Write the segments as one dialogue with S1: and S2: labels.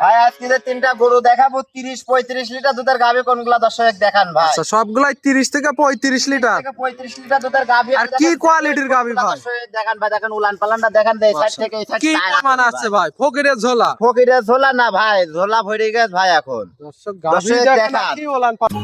S1: ভাই আজকে যে তিনটা গরু দেখাবো 30-35 লিটার দুধের গাভী কোনগুলা দর্শক দেখান ভাই।
S2: আচ্ছা সবগুলাই 30 থেকে 35 লিটার।
S1: 35 লিটার দুধের গাভী।
S2: আর কি কোয়ালিটির গাভী ভাই?
S1: দেখান ভাই, দেখেন উলান পালানটা দেখেন, এই সাইড থেকে এই সাইড
S2: কি মান আছে ভাই? ফকিরের ঝোলা।
S1: ফকিরের ঝোলা না ভাই, ঝোলা ভরে গেছে ভাই এখন।
S2: দর্শক গাভী দেখেন কি ওলান পালান।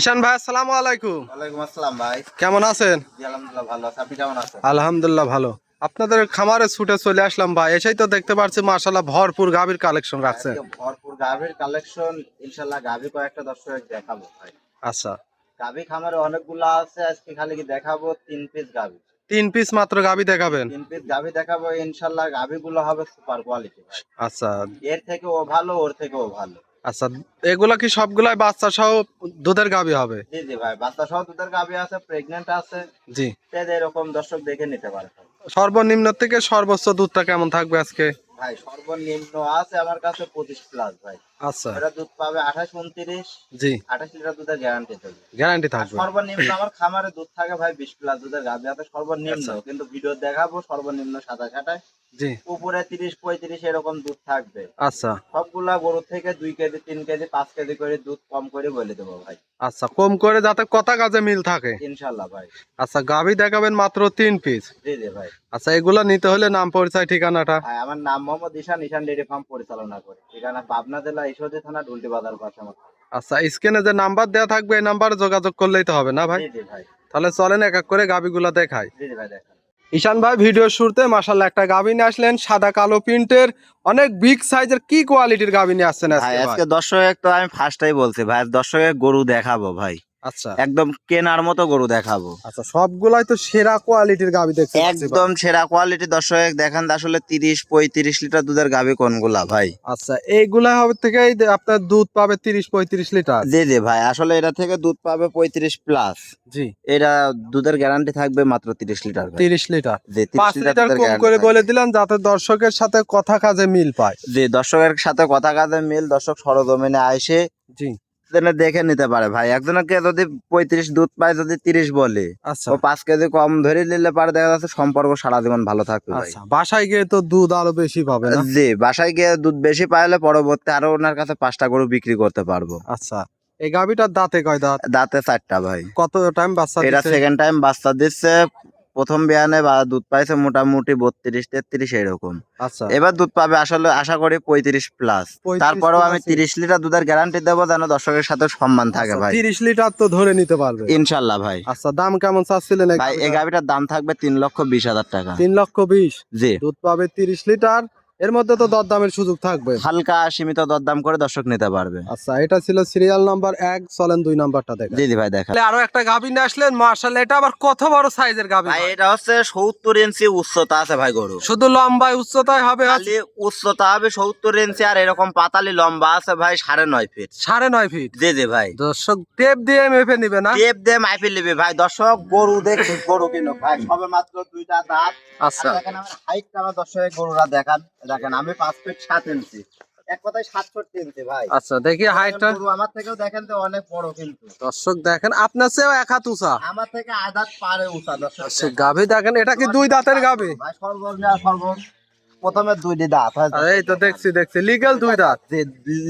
S2: ঈশান ভাই আসসালামু আলাইকুম।
S1: ওয়ালাইকুম আসসালাম ভাই,
S2: কেমন আছেন?
S1: জি আলহামদুলিল্লাহ ভালো আছি, আপনি কেমন আছেন?
S2: আলহামদুলিল্লাহ ভালো। আপনাদের খামারে ছুটে চলে আসলাম ভাই, এসেই তো দেখতে পাচ্ছি মাশাআল্লাহ ভরপুর গাভীর কালেকশন রাখছেন।
S1: ভরপুর গাভীর কালেকশন, ইনশাআল্লাহ গাভী কয়েকটা দর্শক দেখাবো ভাই।
S2: আচ্ছা
S1: গাভী খামারে অনেকগুলো আছে, আজকে খালি কি দেখাবো 3 পিস গাভী।
S2: 3 পিস মাত্র গাভী দেখাবেন?
S1: 3 পিস গাভী দেখাবো, ইনশাআল্লাহ গাভীগুলো হবে সুপার কোয়ালিটি ভাই।
S2: আচ্ছা
S1: এর থেকে ও ভালো, ওর থেকে ও ভালো।
S2: আচ্ছা, এগুলা কি সবগুলাই বাচ্চা সহ দুধের গাভী হবে?
S1: জি জি ভাই, বাচ্চা সহ দুধের গাভী আছে, প্রেগন্যান্ট আছে।
S2: জি,
S1: এরকম দর্শক দেখে নিতে পারে।
S2: সর্বনিম্ন থেকে সর্বোচ্চ দুধটা কেমন থাকবে আজকে?
S1: ভাই সর্বনিম্ন আছে আমার কাছে 25 প্লাস ভাই।
S2: আচ্ছা
S1: এটা দুধ পাবে 28-29।
S2: জি,
S1: 28 লিটার দুধের গ্যারান্টি থাকবে।
S2: গ্যারান্টি থাকবে।
S1: সর্বনিম্ন আমার খামারে দুধ থাকে ভাই 20 প্লাস দুধের গাভী আছে সর্বনিম্ন,
S2: আচ্ছা।
S1: কিন্তু ভিডিও দেখাবো সর্বনিম্ন 27-28,
S2: জি
S1: উপরে 30-35 এরকম দুধ থাকবে।
S2: আচ্ছা
S1: সবগুলা গরু থেকে 2 কেজি 3 কেজি 5 কেজি করে দুধ কম করে বলে দেবো ভাই,
S2: আচ্ছা, কম করে যাতে কথা কাজে মিল থাকে।
S1: ইনশাল্লাহ ভাই।
S2: আচ্ছা, গাভী দেখাবেন মাত্র 3 পিস।
S1: জি জি ভাই।
S2: আচ্ছা, এগুলা নিতে হলে নাম পরিচয় ঠিকানাটা?
S1: ভাই আমার নাম মোহাম্মদ ঈশান, ঈশান ডেইরি ফার্ম পরিচালনা করি, ঠিকানা পাবনা জেলা ঈশ্বরদী থানা ঢুলটি বাজার পাশে আমার।
S2: আচ্ছা, স্ক্রিনে যে নাম্বার দেওয়া থাকবে এই নাম্বারে যোগাযোগ করলেই তো হবে না ভাই?
S1: জি জি ভাই।
S2: তাহলে চলেন এক এক করে গাভীগুলা দেখাই।
S1: জি জি ভাই দেখেন।
S2: ঈশান ভাই ভিডিওর শুরুতে মাশাআল্লাহ একটা গাভী নিয়ে আসলেন, সাদা কালো প্রিন্টের, অনেক বিগ সাইজের। কি কোয়ালিটির গাভী নিয়ে আসছেন
S1: ভাই
S2: আজকে ভাই?
S1: আজকে দর্শক তো আমি ফার্স্টটাই বলছি ভাই, দর্শকের গরু দেখাবো ভাই,
S2: আচ্ছা
S1: একদম কেনার মতো গরু দেখাবো।
S2: আচ্ছা, সবগুলাই তো সেরা কোয়ালিটির গাভী দেখতে পাচ্ছি ভাই।
S1: একদম সেরা কোয়ালিটি দর্শক দেখেন, আসলে 30-35 লিটার দুধের গাভী কোনগুলা ভাই।
S2: আচ্ছা, এইগুলা হবে থেকে আপনার দুধ পাবে 30-35 লিটার।
S1: জি জি ভাই, আসলে এটা থেকে দুধ পাবে 35 প্লাস।
S2: জি,
S1: এটা দুধের গ্যারান্টি থাকবে মাত্র 30 লিটার ভাই।
S2: 30 লিটার।
S1: জি
S2: 5
S1: 30
S2: লিটার
S1: দুধের
S2: কম
S1: guarantee
S2: করে
S1: থাকবে।
S2: বলে দিলাম যাতে দর্শকের সাথে কথা কাজে মিল পায়।
S1: জি দর্শকের সাথে কথা কাজে মিল, দর্শক সরজমিনে আইসে
S2: জি
S1: দেখে নিতে পারে ভাই। একজনকে যদি 35 দুধ পায়, যদি 30 বলে,
S2: আচ্ছা
S1: ও 5 কেজি কম ধরে নিলে পারে, দেখা যাচ্ছে সম্পর্ক সারা জীবন ভালো থাকবে ভাই।
S2: আচ্ছা, বাসায় গিয়ে তো দুধ আরো বেশি পাবে না?
S1: জি বাসায় গিয়ে দুধ বেশি পাইলে পরবর্তী আরো ওনার কাছে 5টা গরু বিক্রি করতে পারবো।
S2: আচ্ছা, এই গাভীটার দাঁতে কয় দাঁত?
S1: দাঁতে 4টা ভাই।
S2: কত টাইম বাচ্চা
S1: এটা
S2: দিছে?
S1: সেকেন্ড টাইম বাচ্চা দিচ্ছে। প্রথম বিয়ানে বা দুধ পাইছে মোটামুটি 32-33 এরকম।
S2: আচ্ছা,
S1: এবার দুধ পাবে আসলে আশা করি 35 প্লাস।
S2: 35
S1: তারপরেও আমি
S2: plus
S1: 30 লিটার দুধের গ্যারান্টি দেবো, যেন দর্শকের সাথে সম্মান থাকে
S2: আচ্ছা,
S1: ভাই,
S2: 30 লিটার তো ধরে নিতে পারবে
S1: ইনশাল্লাহ ভাই।
S2: আচ্ছা, দাম কেমন চাচ্ছিলেন এই
S1: ভাই এই
S2: গাভীটার?
S1: গাভিটার দাম থাকবে 3,20,000 টাকা।
S2: 3,20,000।
S1: জি
S2: দুধ পাবে 30 লিটার, এর মধ্যে তো দরদামের সুযোগ থাকবে।
S1: হালকা সীমিত দরদাম করে দর্শক নিতে পারবে।
S2: আচ্ছা, এটা ছিল সিরিয়াল নাম্বার 1, চলেন 2 নাম্বারটা দেখেন।
S1: জি জি ভাই দেখা।
S2: আরো একটা গাভী নিয়ে আসলেন মাশাআল্লাহ, এটা আবার কত বড় সাইজের গাভী
S1: ভাই
S2: ভাই?
S1: এটা হচ্ছে 70 ইঞ্চি উচ্চতা আছে ভাই গরু।
S2: শুধু লম্বায় উচ্চতায় হবে?
S1: খালি উচ্চতা হবে 70 ইঞ্চি, আর এরকম পাতালি লম্বা আছে ভাই 9.5 ফিট।
S2: 9.5 ফিট।
S1: জি জি ভাই।
S2: দর্শক টেপ দিয়ে মেপে নিবে না?
S1: টেপ দিয়ে মাইপে নিবে ভাই। দর্শক গরু দেখে গরু কিনো ভাই, সবে মাত্র 2টা দাঁত।
S2: আচ্ছা।
S1: আর দেখেন আমার হাইটটা, আমার দর্শকের গরুরা দেখান, দেখেন আমি 5 ফিট 7 ইঞ্চি, এক কথায় 67 ইঞ্চি ভাই।
S2: আচ্ছা, দেখি হাইটটা।
S1: গরু আমার থেকেও দেখেন তো অনেক বড়, কিন্তু
S2: দর্শক দেখেন আপনার চেয়েও 1 হাত উঁচা।
S1: আমার থেকে আদাত পারে উঁচা। দর্শক
S2: দর্শক গাভী দেখেন, এটা কি 2 দাঁতের গাভী?
S1: ভাই সর্ব প্রথমে 2টি দাঁত হয়।
S2: আর এই তো দেখছি লিগ্যাল 2 দাঁত।
S1: যে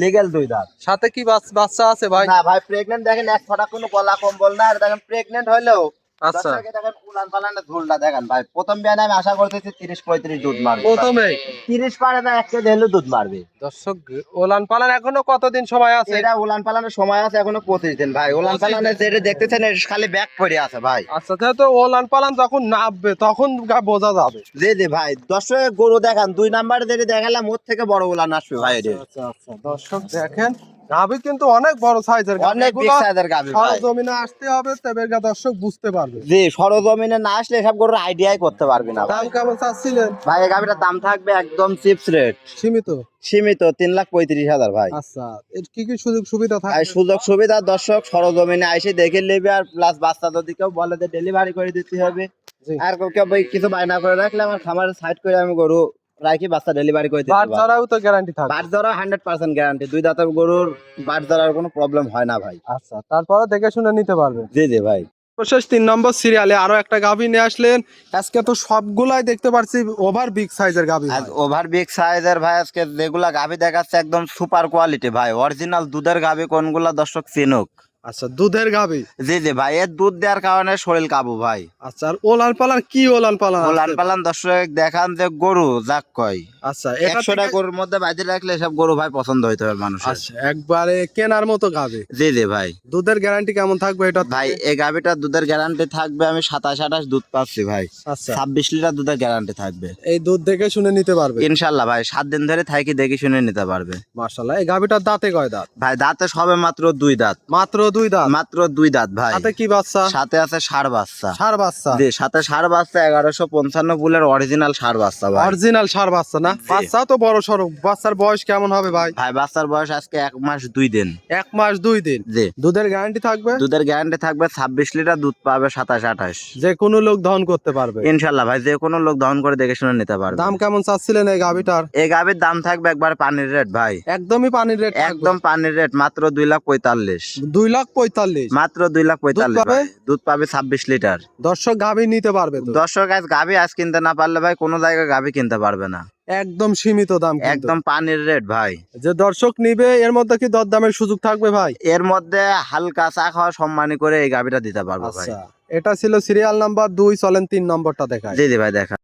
S1: লিগ্যাল 2 দাঁত।
S2: সাথে কি বাচ্চা আছে ভাই?
S1: না ভাই প্রেগন্যান্ট দেখেন, এক ফোঁটা কোনো গলা কম্বল না। আর দেখেন প্রেগন্যান্ট হলেও
S2: আচ্ছা,
S1: দর্শকে দেখেন উলান পালানের ঝুলটা দেখেন ভাই। প্রথম বিয়ানে আমি আশা করতেছি 30-35 দুধ মারবে।
S2: প্রথমেই
S1: 30 পারে না, 1 কেজি হলেও দুধ মারবে।
S2: দর্শক ওলান পালান এখনো কতদিন সময় আছে?
S1: এটা উলান পালানের সময় আছে এখনো 25 দিন ভাই। উলান পালানের যেটা দেখতেছেন এটা খালি ব্যাক পড়ে আছে ভাই।
S2: আচ্ছা, যেহেতু ওলান পালান যখন নামবে তখন বোঝা যাবে।
S1: জি জি ভাই, দর্শক গরু দেখান 2 নাম্বারে যেটা দেখালাম ওর থেকে বড় উলান আসবে ভাই। এটা
S2: আচ্ছা আচ্ছা, দর্শক দেখেন গাভী কিন্তু অনেক বড় সাইজের,
S1: অনেক বিগ সাইজের গাভী ভাই।
S2: জমিনে আসতে হবে, তবে দর্শক বুঝতে পারবে।
S1: জি সরজমিনে না আসলে এসব গরুর আইডিয়াই করতে পারবি না ভাই।
S2: দাম কেমন চাচ্ছিলেন
S1: ভাই এই গাভীটার দাম থাকবে একদম চিপস রেট,
S2: সীমিত?
S1: সীমিত 3,35,000 ভাই।
S2: আচ্ছা, এর কি কি সুযোগ সুবিধা
S1: আর
S2: থাকে?
S1: সুযোগ সুবিধা দর্শক সরজমিনে আইসে দেখে নেবে, আর প্লাস বাচ্চা যদি কেউ বলে যে ডেলিভারি করে দিতে হবে,
S2: জি।
S1: আর কেউ কিছু বায়না করে রাখলে আমার খামারে সাইড করে আমি গরু রাখি বাচ্চা ডেলিভারি করে দিতে
S2: বাট
S1: পারবো।
S2: ছাড়াও তো গ্যারান্টি থাকবে।
S1: বাট ধরা 100% গ্যারান্টি, দুই দাঁতের গরুর বাট ধরার কোনো প্রবলেম হয় না ভাই।
S2: আচ্ছা, তারপরে দেখে শুনে নিতে পারবে।
S1: জি জি ভাই।
S2: সর্বশেষ 3 নম্বর সিরিয়ালে আরো একটা গাভী নিয়ে আসলেন। আজকে তো সবগুলাই দেখতে পাচ্ছি ওভার বিগ সাইজের গাভী।
S1: আজ ওভার বিগ সাইজের ভাই, আজকে যেগুলা গাভী দেখাচ্ছে একদম সুপার কোয়ালিটি ভাই, অরিজিনাল দুধের গাভী কোনগুলা দর্শক চিনুক।
S2: আচ্ছা, দুধের গাভী।
S1: জি জি ভাই, এর দুধ দেওয়ার কারণে শরীর কাবু ভাই।
S2: আচ্ছা, আর ওলান পালান কি ওলান পালান?
S1: ওলান পালান দর্শক দেখান যে গরু যাক কয়।
S2: আচ্ছা, এটা
S1: 100টা গরুর মধ্যে বাইরে রাখলে সব গরু ভাই পছন্দ হইতে হবে মানুষের।
S2: আচ্ছা, একবারে কেনার মতো গাভী।
S1: জি জি ভাই।
S2: দুধের গ্যারান্টি কেমন থাকবে এটা?
S1: ভাই এই গাভীটা দুধের গ্যারান্টি থাকবে, আমি 27-28 দুধ পাচ্ছি ভাই।
S2: আচ্ছা,
S1: 26 লিটার দুধের গ্যারান্টি থাকবে
S2: এই দুধ দেখে শুনে নিতে পারবে
S1: ইনশাল্লাহ ভাই। 7 দিন ধরে থাকি দেখি শুনে নিতে পারবে।
S2: মাশাআল্লাহ। এই গাভীটার দাঁতে কয় দাঁত?
S1: ভাই দাঁতে সবে মাত্র 2 দাঁত।
S2: মাত্র 2 দাঁত?
S1: মাত্র 2 দাঁত ভাই।
S2: সাথে কি বাচ্চা?
S1: সাথে আছে ষাঁড় বাচ্চা।
S2: ষাঁড় বাচ্চা?
S1: জি, সাথে ষাঁড় বাচ্চা, 1155 বুলের অরিজিনাল ষাঁড় বাচ্চা ভাই।
S2: অরিজিনাল ষাঁড় বাচ্চা না? বাচ্চা তো বড় সড়ো। বাচ্চার বয়স কেমন হবে ভাই?
S1: ভাই বাচ্চার বয়স আজকে 1 মাস 2 দিন।
S2: 1 মাস 2 দিন?
S1: জি।
S2: দুধের গ্যারান্টি থাকবে?
S1: দুধের গ্যারান্টি থাকবে 26 লিটার দুধ পাবে, 27-28।
S2: যে কোনো লোক দহন করতে পারবে
S1: ইনশাল্লাহ ভাই, যে কোনো লোক দহন করে দেখে শুনে নিতে পারবে।
S2: দাম কেমন চাচ্ছিলেন এই গাভীটার?
S1: এই গাভীর দাম থাকবে একবার পানির রেট ভাই,
S2: একদমই পানির রেট?
S1: একদম পানির রেট, মাত্র 2,45,000।
S2: 2,45,000?
S1: মাত্র 2,45,000
S2: পাবে?
S1: ভাই। দুধ পাবে 26 লিটার।
S2: দর্শক গাভী নিতে পারবে তো?
S1: দর্শক আজ গাভী আজ কিনতে না পারলে ভাই কোনো জায়গায় গাভী কিনতে পারবে না।
S2: একদম সীমিত দাম কিন্তু।
S1: একদম পানির রেট ভাই।
S2: যে দর্শক নিবে এর মধ্যে কি দরদামের সুযোগ থাকবে ভাই?
S1: এর মধ্যে হালকা চা খাওয়া সম্মানী করে এই গাভীটা দিতে পারবো ভাই।
S2: আচ্ছা, এটা ছিল সিরিয়াল নাম্বার 2। চলেন 3 নম্বরটা দেখায়।
S1: জি জি ভাই দেখা।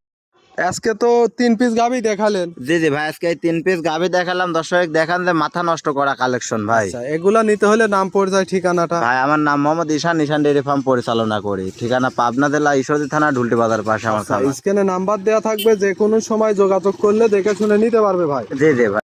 S2: আজকে তো 3 পিস গাভী দেখালেন।
S1: জি জি ভাই, আজকে এই 3 পিস গাভী দেখালাম। দর্শক দেখান যে মাথা নষ্ট করা কালেকশন ভাই।
S2: আচ্ছা, এগুলা নিতে হলে নাম পরিচয় ঠিকানাটা?
S1: ভাই আমার নাম মোহাম্মদ ঈশান, ঈশান ডেইরি ফার্ম পরিচালনা করি। ঠিকানা পাবনা জেলা ঈশ্বরদী থানা ঢুলটি বাজার পাশে আমার খামার।
S2: স্ক্রিনে নাম্বার দেওয়া থাকবে, যে কোনো সময় যোগাযোগ করলে দেখে শুনে নিতে পারবে ভাই।
S1: জি জি ভাই।